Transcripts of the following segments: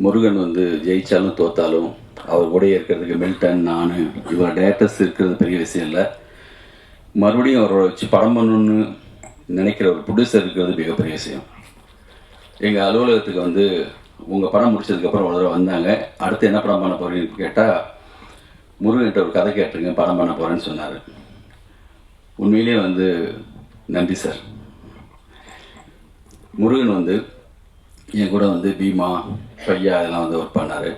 முருகன் வந்து ஜெயித்தாலும் தோத்தாலும் அவர் கூட இருக்கிறதுக்கு மில்டன் நான் இவரோட டேரக்டர்ஸ் இருக்கிறது பெரிய விஷயம் இல்லை. மறுபடியும் அவரோட வச்சு படம் பண்ணணுன்னு நினைக்கிற ஒரு ப்ரொடியூசர் இருக்கிறது மிகப்பெரிய விஷயம். எங்கள் அலுவலகத்துக்கு வந்து உங்கள் படம் முடிச்சதுக்கப்புறம் ஒரு தடவை வந்தாங்க. அடுத்து என்ன படம் பண்ண போகிறீங்கன்னு கேட்டால், முருகன்கிட்ட ஒரு கதை கேட்டுருங்க, படம் பண்ண போகிறேன்னு சொன்னார். உண்மையிலே வந்து நன்றி சார். முருகன் வந்து என் கூட வந்து பீமா பையா இதெல்லாம் வந்து ஒர்க் பண்ணார்.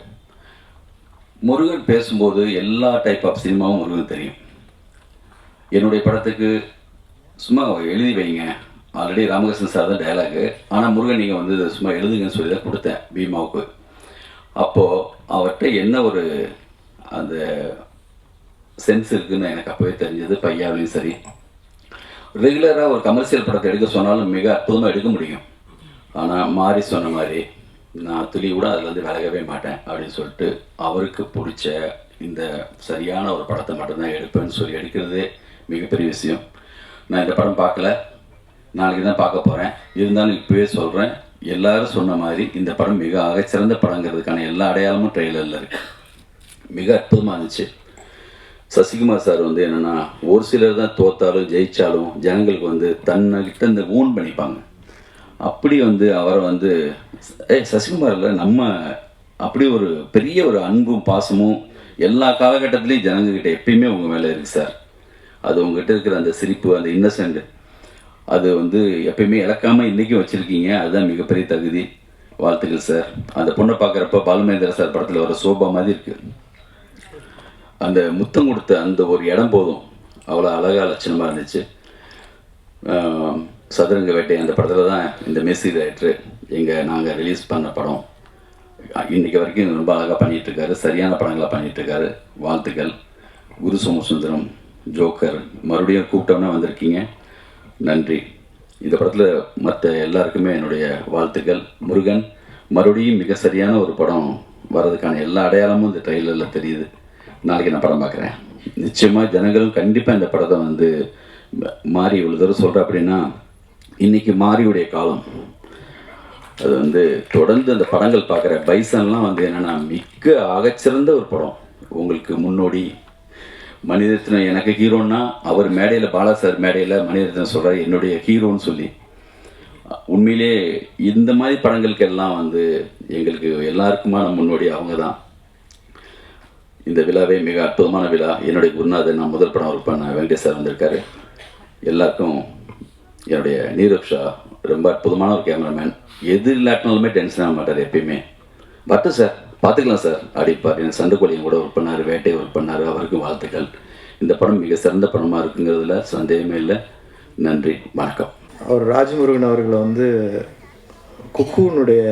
முருகன் பேசும்போது எல்லா டைப் ஆஃப் சினிமாவும் முருகன் தெரியும். என்னுடைய படத்துக்கு சும்மா எழுதி வைங்க, ஆல்ரெடி ராமகிருஷ்ணன் சார் தான் டைலாகு, ஆனால் முருகன் நீங்கள் வந்து சும்மா எழுதுங்கன்னு சொல்லி தான் கொடுத்தேன் பீமாவுக்கு. அப்போது அவர்கிட்ட என்ன ஒரு அந்த சென்ஸ் இருக்குதுன்னு எனக்கு அப்போவே தெரிஞ்சது. பையாவிலையும் சரி, ரெகுலராக ஒரு கமர்ஷியல் படத்தை எடுக்க சொன்னாலும் மிக அற்புதமாக எடுக்க முடியும். ஆனால் மாறி சொன்ன மாதிரி நான் துளி கூட அதில் வந்து விலகவே மாட்டேன் அப்படின்னு சொல்லிட்டு அவருக்கு பிடிச்ச இந்த சரியான ஒரு படத்தை மட்டும்தான் எடுப்பேன்னு சொல்லி எடுக்கிறதே மிகப்பெரிய விஷயம். நான் இந்த படம் பார்க்கல, நாளைக்கு தான் பார்க்க போகிறேன். இருந்தாலும் இப்போவே சொல்கிறேன், எல்லோரும் சொன்ன மாதிரி இந்த படம் மிக சிறந்த படங்கிறதுக்கான எல்லா அடையாளமும் ட்ரெய்லரில் இருக்குது. மிக அற்புதமாக இருந்துச்சு. சசிகுமார் சார் வந்து என்னென்னா, ஒரு சிலர் தான் தோத்தாலும் ஜெயித்தாலும் ஜனங்களுக்கு வந்து தன்னைக்கிட்ட இந்த ஊன் பண்ணிப்பாங்க. அப்படி வந்து அவரை வந்து சசிகுமார் இல்லை, நம்ம அப்படி ஒரு பெரிய ஒரு அன்பும் பாசமும் எல்லா காலகட்டத்திலையும் ஜனங்கக்கிட்ட எப்பயுமே உங்கள் மேலே இருக்குது சார். அது உங்கள்கிட்ட இருக்கிற அந்த சிரிப்பு, அந்த இன்னசென்ட், அது வந்து எப்பயுமே இழக்காமல் இன்றைக்கும் வச்சுருக்கீங்க. அதுதான் மிகப்பெரிய தகுதி. வாழ்த்துக்கள் சார். அந்த பொண்ணை பார்க்குறப்ப பாலுமேந்திர சார் படத்தில் வர சோபா மாதிரி இருக்குது. அந்த முத்தம் கொடுத்த அந்த ஒரு இடம் போதும் அவ்வளோ அழகாக லட்சணமாக இருந்துச்சு. சதுரங்க வேட்டை அந்த படத்தில் தான் இந்த மேசி டைரக்டர் நாங்கள் ரிலீஸ் பண்ண படம். இன்றைக்கி வரைக்கும் ரொம்ப அழகாக பண்ணிகிட்ருக்காரு, சரியான படங்களாக பண்ணிகிட்ருக்காரு. வாழ்த்துக்கள். குரு சோமசுந்தரம், ஜோக்கர், மறுபடியும் கூப்பிட்டோம்னா வந்திருக்கீங்க, நன்றி. இந்த படத்தில் மற்ற எல்லாருக்குமே என்னுடைய வாழ்த்துக்கள். முருகன் மறுபடியும் மிக சரியான ஒரு படம் வர்றதுக்கான எல்லா அடையாளமும் இந்த ட்ரெய்லரில் தெரியுது. நாளைக்கு நான் படம் பார்க்குறேன். நிச்சயமாக ஜனங்களும் கண்டிப்பாக இந்த படத்தை வந்து மாறி இவ்வளோ தூரம் சொல்கிறேன் அப்படின்னா, இன்றைக்கி மாரியுடைய காலம். அது வந்து தொடர்ந்து அந்த படங்கள் பார்க்குற பைசன்லாம் வந்து என்னென்னா மிக ஆகச்சிறந்த ஒரு படம். உங்களுக்கு முன்னோடி மணிரத்னம் எனக்கு ஹீரோன்னா, அவர் மேடையில் பாலா சார் மேடையில் மணிரத்னம் சொல்கிறார் என்னுடைய ஹீரோன்னு சொல்லி. உண்மையிலே இந்த மாதிரி படங்களுக்கெல்லாம் வந்து எங்களுக்கு எல்லாருக்குமான முன்னோடி அவங்க தான். இந்த விழாவே மிக அற்புதமான விழா. என்னுடைய குருநாதர், நான் முதல் படம் ஒர்க் பண்ண வெங்கடேஷ் சார் வந்திருக்காரு. எல்லாருக்கும் என்னுடைய நீரப் ஷா, ரொம்ப அற்புதமான ஒரு கேமராமேன். எது இல்லாட்டினாலுமே டென்ஷன் ஆக மாட்டார் எப்பயுமே. பட்டு சார் பார்த்துக்கலாம் சார் அடிப்பார். எனக்கு சண்டைக்கோழியும் கூட ஒர்க் பண்ணார், வேட்டை ஒர்க் பண்ணார். அவருக்கு வாழ்த்துக்கள். இந்த படம் மிக சிறந்த படமாக இருக்குங்கிறதுல சந்தேகமே இல்லை. நன்றி, வணக்கம். அவர் ராஜமுருகன் அவர்களை வந்து குக்குனுடைய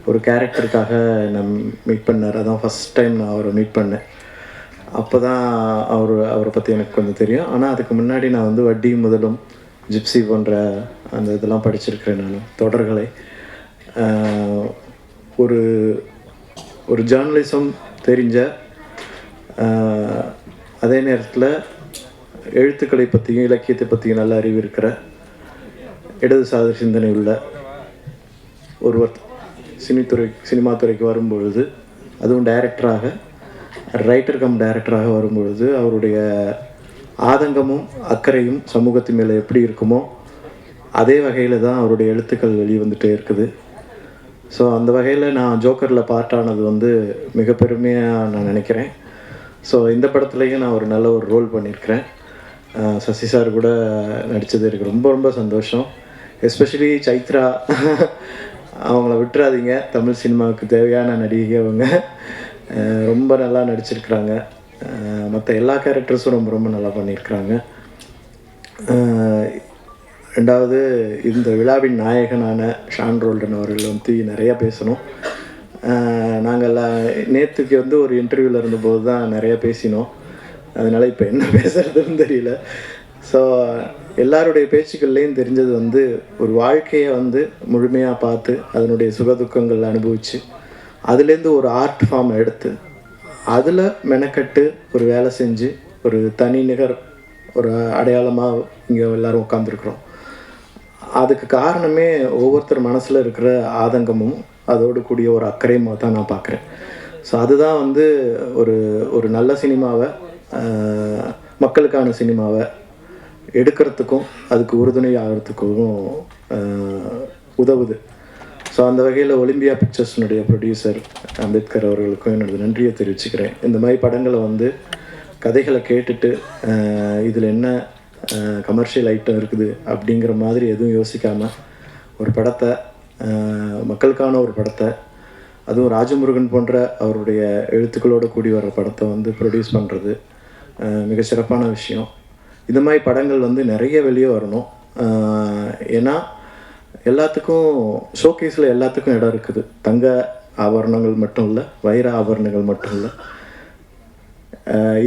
ஒரு கேரக்டருக்காக நான் மீட் பண்ணார். அதான் ஃபஸ்ட் டைம் நான் அவரை மீட் பண்ணேன். அப்போ தான் அவரை பற்றி எனக்கு கொஞ்சம் தெரியும். ஆனால் அதுக்கு முன்னாடி நான் வந்து வட்டி முதலும், ஜிப்சி போன்ற அந்த இதெல்லாம் படிச்சிருக்கிறேன் நான், தொடர்களை. ஒரு ஒரு ஜேர்னலிசம் தெரிஞ்ச, அதே நேரத்தில் எழுத்துக்களை பற்றியும் இலக்கியத்தை பற்றியும் நல்ல அறிவு இருக்கிற, இடதுசாரி சிந்தனை உள்ள ஒருவர் சினிமா துறைக்கு வரும்பொழுது, அதுவும் டைரக்டராக, ரைட்டர் கம் டைரக்டராக வரும்பொழுது அவருடைய ஆதங்கமும் அக்கறையும் சமூகத்தின் மேலே எப்படி இருக்குமோ அதே வகையில் தான் அவருடைய எழுத்துக்கள் வெளிவந்துட்டே இருக்குது. ஸோ அந்த வகையில் நான் ஜோக்கரில் பார்ட்டானது வந்து மிக பெருமையாக நான் நினைக்கிறேன். ஸோ இந்த படத்துலேயும் நான் ஒரு நல்ல ஒரு ரோல் பண்ணியிருக்கிறேன். சசி சார் கூட நடித்தது எனக்கு ரொம்ப ரொம்ப சந்தோஷம். எஸ்பெஷலி சைத்ரா, அவங்கள விட்டுறாதீங்க. தமிழ் சினிமாவுக்கு தேவையான நடிகை அவங்க. ரொம்ப நல்லா நடிச்சிருக்கிறாங்க. மற்ற எல்லா கேரக்டர்ஸும் ரொம்ப ரொம்ப நல்லா பண்ணியிருக்கிறாங்க. ரெண்டாவது, இந்த விழாவின் நாயகனான ஷான் ரோல்டன் அவர்கள் வந்து நிறையா பேசணும். நாங்கள் நேற்றுக்கு வந்து ஒரு இன்டர்வியூவில் இருந்தபோது தான் நிறையா பேசினோம். அதனால் இப்போ என்ன பேசுகிறதுன்னு தெரியல. ஸோ எல்லாருடைய பேச்சுக்கள்லேயும் தெரிஞ்சது வந்து ஒரு வாழ்க்கையை வந்து முழுமையாக பார்த்து அதனுடைய சுகதுக்கங்கள் அனுபவித்து அதுலேருந்து ஒரு ஆர்ட் ஃபார்ம் எடுத்து அதில் மெனக்கட்டு ஒரு வேலை செஞ்சு ஒரு தனி நிகர் ஒரு அடையாளமாக இங்கே எல்லோரும் உட்காந்துருக்குறோம். அதுக்கு காரணமே ஒவ்வொருத்தர் மனசில் இருக்கிற ஆதங்கமும் அதோடு கூடிய ஒரு அக்கறையுமாக தான் நான் பார்க்குறேன். ஸோ அதுதான் வந்து ஒரு ஒரு நல்ல சினிமாவை, மக்களுக்கான சினிமாவை எடுக்கிறதுக்கும் அதுக்கு உறுதுணை ஆகிறதுக்கும் உதவுது. ஸோ அந்த வகையில் ஒலிம்பியா பிக்சர்ஸ்னுடைய ப்ரொடியூசர் அம்பேத்கர் அவர்களுக்கும் என்னோட நன்றியை தெரிவிச்சுக்கிறேன். இந்த மாதிரி படங்களை வந்து கதைகளை கேட்டுட்டு இதில் என்ன கமர்ஷியல் ஐட்டம் இருக்குது அப்படிங்கிற மாதிரி எதுவும் யோசிக்காமல் ஒரு படத்தை, மக்களுக்கான ஒரு படத்தை, அதுவும் ராஜமுருகன் போன்ற அவருடைய எழுத்துக்களோடு கூடி வர்ற படத்தை வந்து ப்ரொடியூஸ் பண்ணுறது மிக சிறப்பான விஷயம். இந்த மாதிரி படங்கள் வந்து நிறைய வெளியே வரணும். ஏன்னா எல்லாத்துக்கும் ஷோகேஸில் எல்லாத்துக்கும் இடம் இருக்குது. தங்க ஆபரணங்கள் மட்டும் இல்லை, வைர ஆபரணங்கள் மட்டும் இல்லை,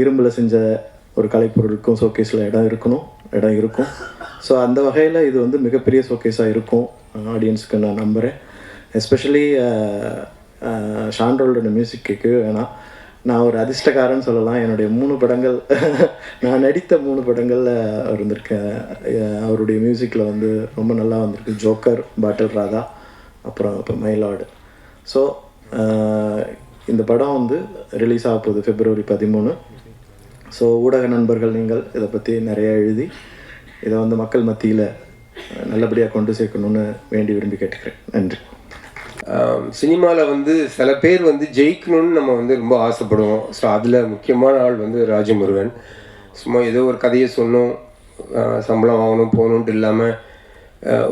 இரும்பில் செஞ்ச ஒரு கலைப்பொருளுக்கும் ஷோகேஸில் இடம் இருக்கும். ஸோ அந்த வகையில் இது வந்து மிகப்பெரிய ஷோகேஸாக இருக்கும் ஆடியன்ஸுக்கு நான் நம்புகிறேன். எஸ்பெஷலி ஷான்ரோல்டோட மியூசிக் கேட்கவே வேணாம். நான் ஒரு அதிர்ஷ்டக்காரன்னு சொல்லலாம். என்னுடைய 3 படங்கள் நான் நடித்த 3 படங்களில் இருந்திருக்கேன். அவருடைய மியூசிக்கில் வந்து ரொம்ப நல்லா வந்திருக்கு. ஜோக்கர், பாட்டில் ராதா, அப்புறம் இப்போ மயிலாடு. ஸோ இந்த படம் வந்து ரிலீஸ் ஆக போகுது February 13. ஸோ ஊடக நண்பர்கள் நீங்கள் இதை பற்றி நிறையா எழுதி இதை வந்து மக்கள் மத்தியில் நல்லபடியாக கொண்டு சேர்க்கணுன்னு விரும்பி கேட்டுக்கிறேன். நன்றி. சினிமாவில் வந்து சில பேர் வந்து ஜெயிக்கணும்னு நம்ம வந்து ரொம்ப ஆசைப்படுவோம். ஸோ அதில் முக்கியமான ஆள் வந்து ராஜமுருகன். சும்மா ஏதோ ஒரு கதையை சொன்னோம், சம்பளம் வாங்கணும் போகணுன்ட்டு இல்லாமல்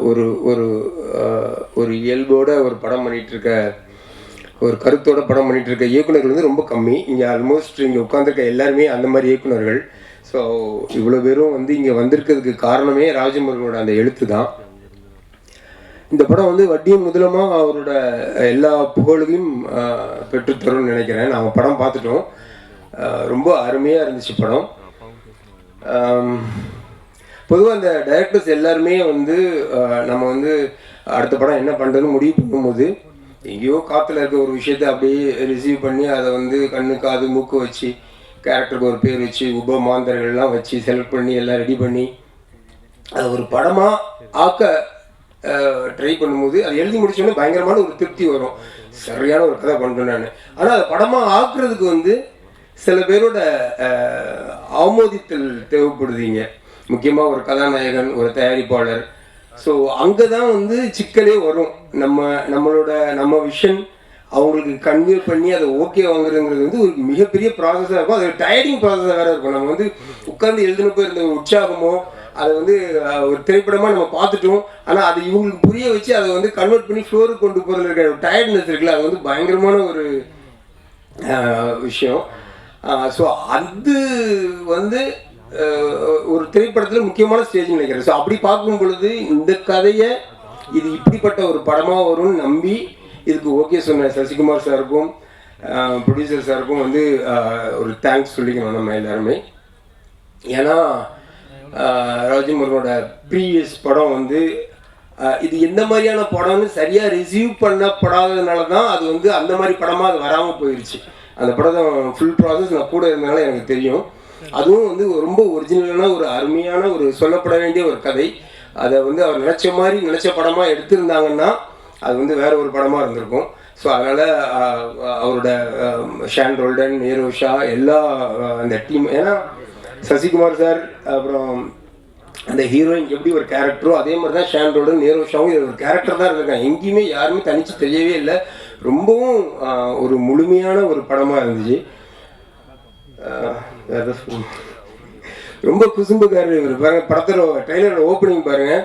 ஒரு ஒரு ஒரு இயல்போட ஒரு படம் பண்ணிகிட்ருக்க, ஒரு கருத்தோட படம் பண்ணிகிட்ருக்க இயக்குநர்கள் வந்து ரொம்ப கம்மி. இங்கே ஆல்மோஸ்ட் இங்கே உட்காந்துருக்க எல்லாருமே அந்த மாதிரி இயக்குநர்கள். ஸோ இவ்வளோ பேரும் வந்து இங்கே வந்திருக்கிறதுக்கு காரணமே ராஜமுருகனோட அந்த எழுத்து தான். இந்த படம் வந்து வட்டியும் முதலமாக அவரோட எல்லா புகழையும் பெற்றுத்தரும்னு நினைக்கிறேன். நாங்கள் படம் பார்த்துட்டோம், ரொம்ப அருமையாக இருந்துச்சு படம். பொதுவாக அந்த டைரக்டர்ஸ் எல்லாருமே வந்து நம்ம வந்து அடுத்த படம் என்ன பண்ணுறதுன்னு முடிவு பண்ணும்போது எங்கேயோ காற்றுல இருக்க ஒரு விஷயத்தை அப்படியே ரிசீவ் பண்ணி அதை வந்து கண்ணு காது மூக்கு வச்சு கேரக்டருக்கு ஒரு பேர் வச்சு உபமாந்தர்கள்லாம் வச்சு செலக்ட் பண்ணி எல்லாம் ரெடி பண்ணி அது ஒரு படமாக ஆக்க ட்ரை பண்ணும்போது அது எழுதி முடிச்சோடனே பயங்கரமான ஒரு திருப்தி வரும். சரியான ஒரு கதை பண்ணுறேன் நான். ஆனால் அதை படமாக ஆக்குறதுக்கு வந்து சில பேரோட ஆமோதித்தல் தேவைப்படுதுங்க. முக்கியமாக ஒரு கதாநாயகன், ஒரு தயாரிப்பாளர். ஸோ அங்கே தான் வந்து சிக்கலே வரும். நம்ம விஷன் அவங்களுக்கு கன்வே பண்ணி அதை ஓகே வாங்குறதுங்கிறது வந்து ஒரு மிகப்பெரிய ப்ராசஸாக இருக்கும். அது டயர்டிங் ப்ராசஸாக வேறு இருக்கும். நம்ம வந்து உட்கார்ந்து எழுதினப்போ இருந்த ஒரு உற்சாகமோ அதை வந்து ஒரு திரைப்படமாக நம்ம பார்த்துட்டோம். ஆனால் அது இவங்களுக்கு புரிய வச்சு அதை வந்து கன்வெர்ட் பண்ணி ஃப்ளோருக்கு கொண்டு போகிறதுல இருக்கிற ஒரு டயர்ட்னஸ் இருக்குல்ல, அது வந்து பயங்கரமான ஒரு விஷயம். ஸோ அது வந்து ஒரு திரைப்படத்தில் முக்கியமான ஸ்டேஜ்னு நினைக்கிறேன். ஸோ அப்படி பார்க்கும் பொழுது இந்த கதையை இது இப்படிப்பட்ட ஒரு படமாக வரும்னு நம்பி இதுக்கு ஓகே சொன்ன சசிகுமார் சாருக்கும் ப்ரொடியூசர் சாருக்கும் வந்து ஒரு தேங்க்ஸ் சொல்லிக்கணும் நம்ம எல்லாருமே. ஏன்னா ராஜமுருகனோட ப்ரீவியஸ் படம் வந்து இது எந்த மாதிரியான படம்னு சரியாக ரிசீவ் பண்ணப்படாததுனால தான் அது வந்து அந்த மாதிரி படமாக அது வராமல் போயிடுச்சு. அந்த படம் ஃபுல் ப்ராசஸ் நான் கூட இருந்தனால எனக்கு தெரியும். அதுவும் வந்து ரொம்ப ஒரிஜினலான ஒரு அருமையான ஒரு சொல்லப்பட வேண்டிய ஒரு கதை. அதை வந்து அவர் நினச்ச படமாக எடுத்திருந்தாங்கன்னா அது வந்து வேற ஒரு படமாக இருந்திருக்கும். ஸோ அதனால் அவரோட ஷான்ரோல்டன், நேரோஷா எல்லா அந்த டீம், ஏன்னா சசிகுமார் சார் அப்புறம் அந்த ஹீரோயின் எப்படி ஒரு கேரக்டரோ அதே மாதிரி தான் ஷான்ரோல்டன், நேரோஷாவும் இது ஒரு கேரக்டர் தான் இருந்திருக்காங்க. எங்கேயுமே யாருமே தனிச்சு தெரியவே இல்லை. ரொம்பவும் ஒரு முழுமையான ஒரு படமாக இருந்துச்சு. ரொம்ப குசும்புக்காரர் இவர். பாருங்க படத்தோட ட்ரெய்லரோட ஓப்பனிங் பாருங்க.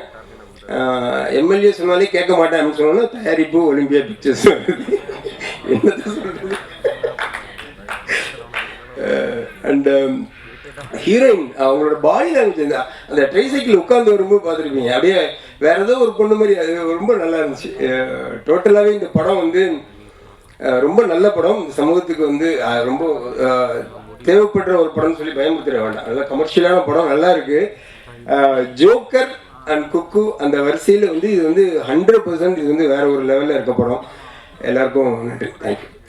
எம்எல்ஏ சொன்னாலே கேட்க மாட்டேன் அப்படின்னு சொன்னோன்னா தயாரிப்பு ஒலிம்பியா பிக்சர்ஸ். என்னது சொல்றது. அண்ட் ஹீரோயின் அவங்களோட பாடி லாங்குவேஜ், அந்த ட்ரைசைக்கிள் உட்காந்து வரும்போது பார்த்துருப்பீங்க, அப்படியே வேற ஏதோ ஒரு பொண்ணு மாதிரி. அது ரொம்ப நல்லா இருந்துச்சு. டோட்டலாகவே இந்த படம் வந்து ரொம்ப நல்ல படம். இந்த சமூகத்துக்கு வந்து ரொம்ப தேவைப்படுற ஒரு படம்னு சொல்லி பயமுறுத்திட வேண்டாம். நல்லா கமர்ஷியலான படம், நல்லா இருக்கு. ஜோக்கர் அண்ட் குக்கு அந்த வரிசையில் வந்து இது வந்து 100% இது வந்து வேற ஒரு லெவலில் இருக்க படம். எல்லாருக்கும் நன்றி. தேங்க்யூ.